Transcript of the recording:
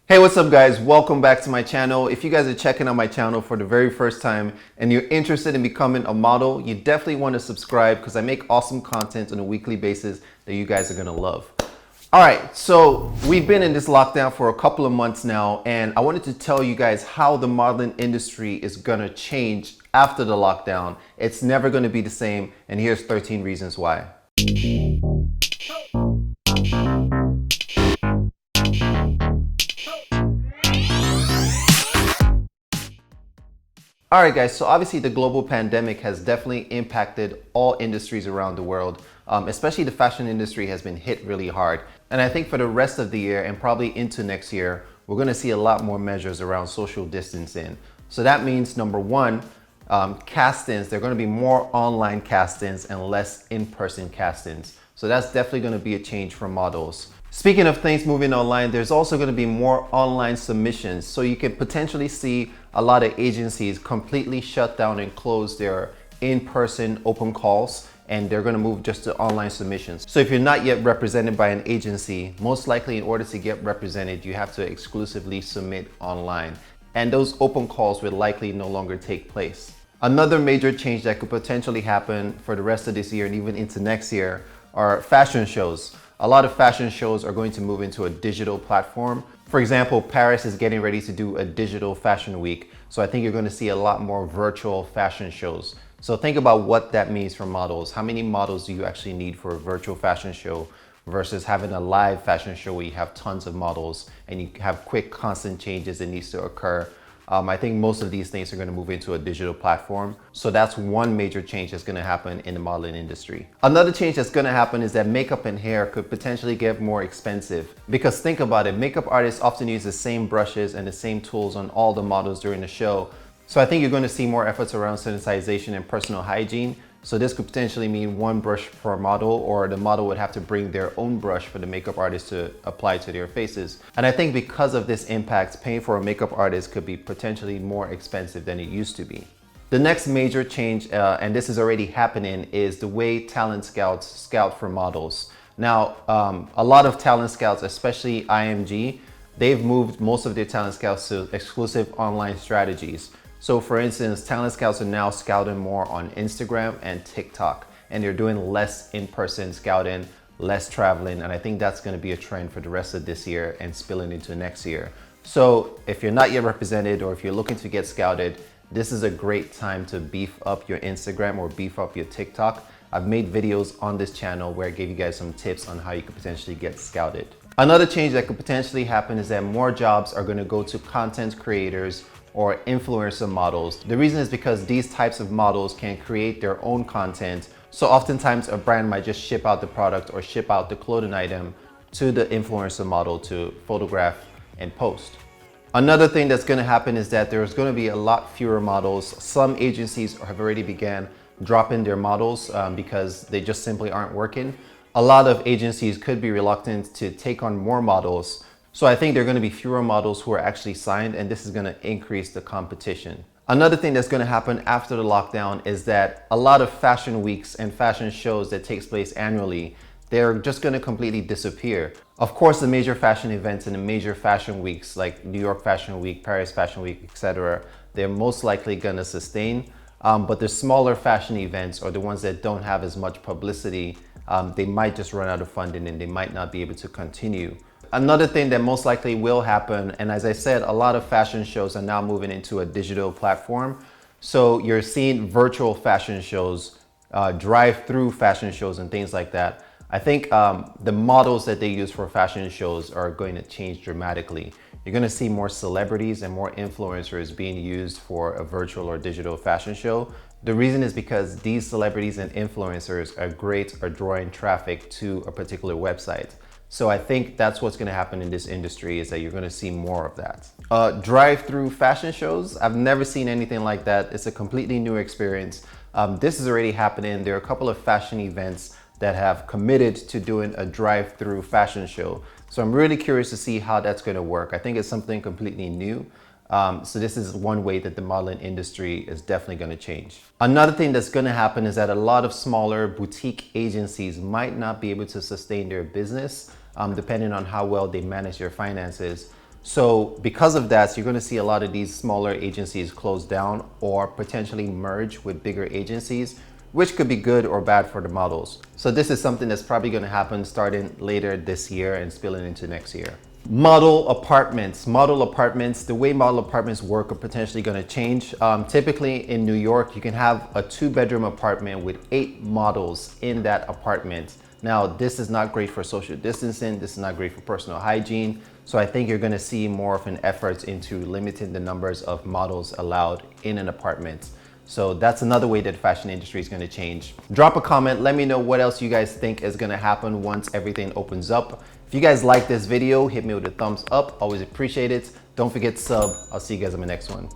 Hey, what's up guys? Welcome back to my channel. If you guys are checking out my channel for the very first time and you're interested in becoming a model, you definitely want to subscribe because I make awesome content on a weekly basis that you guys are going to love. All right, so we've been in this lockdown for a couple of months now, and I wanted to tell you guys how the modeling industry is going to change after the lockdown. It's never going to be the same, and here's 13 reasons why. All right, guys, so obviously the global pandemic has definitely impacted all industries around the world, especially the fashion industry has been hit really hard. And I think for the rest of the year and probably into next year, we're gonna see a lot more measures around social distancing. So that means number one, castings, there are gonna be more online castings and less in-person castings. So that's definitely gonna be a change for models. Speaking of things moving online, there's also going to be more online submissions. So you can potentially see a lot of agencies completely shut down and close their in-person open calls, and they're going to move just to online submissions. So if you're not yet represented by an agency, most likely in order to get represented, you have to exclusively submit online. And those open calls will likely no longer take place. Another major change that could potentially happen for the rest of this year and even into next year are fashion shows. A lot of fashion shows are going to move into a digital platform. For example, Paris is getting ready to do a digital fashion week. So I think you're going to see a lot more virtual fashion shows. So think about what that means for models. How many models do you actually need for a virtual fashion show versus having a live fashion show where you have tons of models and you have quick, constant changes that needs to occur. I think most of these things are going to move into a digital platform. So that's one major change that's going to happen in the modeling industry. Another change that's going to happen is that makeup and hair could potentially get more expensive. Because think about it, makeup artists often use the same brushes and the same tools on all the models during the show. So I think you're going to see more efforts around sanitization and personal hygiene. So this could potentially mean one brush per model, or the model would have to bring their own brush for the makeup artist to apply to their faces. And I think because of this impact, paying for a makeup artist could be potentially more expensive than it used to be. The next major change, and this is already happening, is the way talent scouts scout for models. Now, a lot of talent scouts, especially IMG, they've moved most of their talent scouts to exclusive online strategies. So for instance, talent scouts are now scouting more on Instagram and TikTok, and they're doing less in-person scouting, less traveling. And I think that's going to be a trend for the rest of this year and spilling into next year. So if you're not yet represented, or if you're looking to get scouted, this is a great time to beef up your Instagram or beef up your TikTok. I've made videos on this channel where I gave you guys some tips on how you could potentially get scouted. Another change that could potentially happen is that more jobs are going to go to content creators or influencer models. The reason is because these types of models can create their own content. So oftentimes a brand might just ship out the product or ship out the clothing item to the influencer model to photograph and post. Another thing that's going to happen is that there's going to be a lot fewer models. Some agencies have already began dropping their models because they just simply aren't working. A lot of agencies could be reluctant to take on more models. So I think there are going to be fewer models who are actually signed, and this is going to increase the competition. Another thing that's going to happen after the lockdown is that a lot of fashion weeks and fashion shows that takes place annually, they're just going to completely disappear. Of course, the major fashion events and the major fashion weeks like New York Fashion Week, Paris Fashion Week, etc., they're most likely going to sustain. But the smaller fashion events, or the ones that don't have as much publicity, they might just run out of funding and they might not be able to continue. Another thing that most likely will happen, and as I said, a lot of fashion shows are now moving into a digital platform. So you're seeing virtual fashion shows, drive-through fashion shows and things like that. I think the models that they use for fashion shows are going to change dramatically. You're going to see more celebrities and more influencers being used for a virtual or digital fashion show. The reason is because these celebrities and influencers are great at drawing traffic to a particular website. So I think that's what's going to happen in this industry, is that you're going to see more of that. Drive-through fashion shows, I've never seen anything like that. It's a completely new experience. This is already happening. There are a couple of fashion events that have committed to doing a drive-through fashion show. So I'm really curious to see how that's going to work. I think it's something completely new. So this is one way that the modeling industry is definitely going to change. Another thing that's going to happen is that a lot of smaller boutique agencies might not be able to sustain their business depending on how well they manage their finances. So because of that, you're going to see a lot of these smaller agencies close down or potentially merge with bigger agencies, which could be good or bad for the models. So this is something that's probably going to happen starting later this year and spilling into next year. Model apartments. Model apartments, the way model apartments work are potentially going to change. Typically in New York, you can have a 2-bedroom apartment with 8 models in that apartment. Now, this is not great for social distancing. This is not great for personal hygiene. So I think you're going to see more of an effort into limiting the numbers of models allowed in an apartment. So that's another way that the fashion industry is going to change. Drop a comment. Let me know what else you guys think is going to happen once everything opens up. If you guys like this video, hit me with a thumbs up. Always appreciate it. Don't forget to sub. I'll see you guys in my next one.